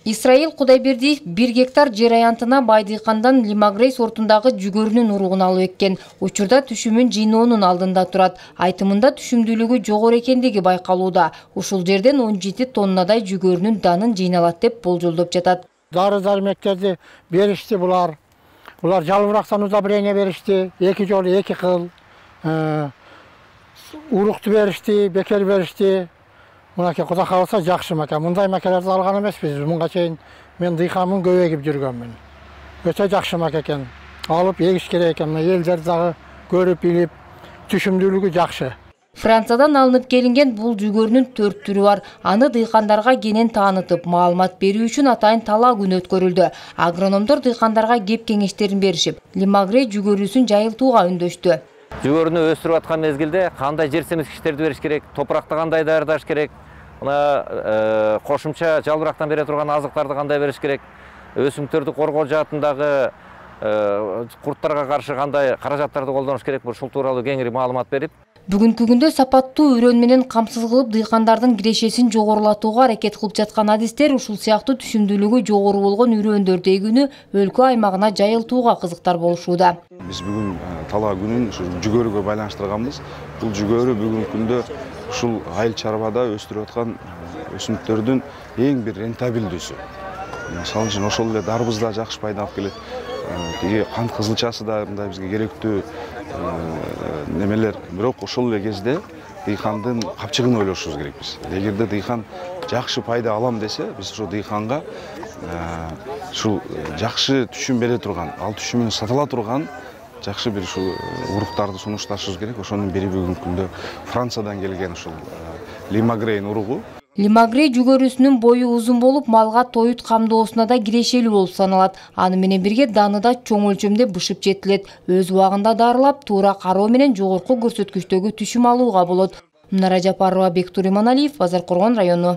Исраил Кудайбердиев 1 гектар жер аянтына бай дыйкандан Лимагрей сортундагы жүгөрүнүн уругун алып эккен. Учурда түшүмүн жыйноонун алдында турат. Айтымында түшүмдүүлүгү жогору экендиги байкалууда. Ушул жерден 17 тоннадай жүгөрүнүн данын жыйналат деп болжолдоп жатат. Дары-дармектерди беришти булар. Булар жалбырактан удобрение беришти. 2 жолу 2 кыл. Урукту беришти, бекер беришти. Мынаке Кудай кааласа жакшы маке. Мындай макелерди алган эмеспиз. Мунга чейин мен дыйканмын, көп эгип жүргөнмүн. Өтө жакшы маке экен. Алып эгиш керек экен. Элдер дагы көрүп билип, түшүмдүүлүгү жакшы. Франциядан алынып келинген бул жүгөрүнүн 4 түрү бар. Аны дыйкандарга кенен таанытып, маалымат берүү үчүн атайын талаа күнү өткөрүлдү. Агрономдор дыйкандарга кеп кеңештерин беришип, Лимагрей жүгөрүсүн жайылтууга үндөштү. Жүгөрүнү өстүрүп аткан мезгилде кандай жер семизгичтерди бериш керек, топуракты кандай даярдаш керек, кошумча жалбырактан бере турган азыктарды кандай бериш керек, өсүмдүктөрдү коргоо жаатындагы курттарга каршы кандай каражаттарды колдонуш керек, ушул тууралуу кеңири маалымат берип, бүгүнкү күндө сапаттуу үрөн менен камсыз кылып дыйкандардын кирешесин жогорулатууга аракет кылып жаткан адистер ушул сыяктуу түшүмдүүлүгү жогору болгон үрөндөрдү эгүүнү өлкө аймагына жайылтууга кызыктар болушууда. Биз бүгүн талаа күнүн ушу жүгөрүгө байланыштырганбыз. Бул жүгөрү бүгүнкү күндө ушул айыл чарбада өстүрүп аткан өсүмдүктөрдүн эң бир рентабелдүүсү. Мисалы үчүн ошол эле дарбыз да жакшы пайда алып келет. Кант кызылчасы да мындай бизге керектүү немелер. Бирок ошол эле кезде дыйкандын капчыгын ойлошубуз керекпиз. Эгерде дыйкан жакшы пайда алам десе, биз ошо дыйканга ушул жакшы түшүм бере турган, ал түшүмүн сатыла турган жакшы бир ушул уруктарды сунушташыбыз керек. Ошонун бири бүгүнкү күндө Франциядан келген ушул Лимагрейн уругу. Лимагрей жүгөрүсүнүн бою узун болуп, малга тоют камдоосуна да кирешелүү болуп саналат. Аны менен бирге даны да чоң өлчөмдө бышып жетилет. Өз убагында дарылап, туура кароо менен жогорку көрсөткүчтөгү түшүм алууга болот. Мунара Жапарова, Бектур Иманалиев, Базаркоргон району.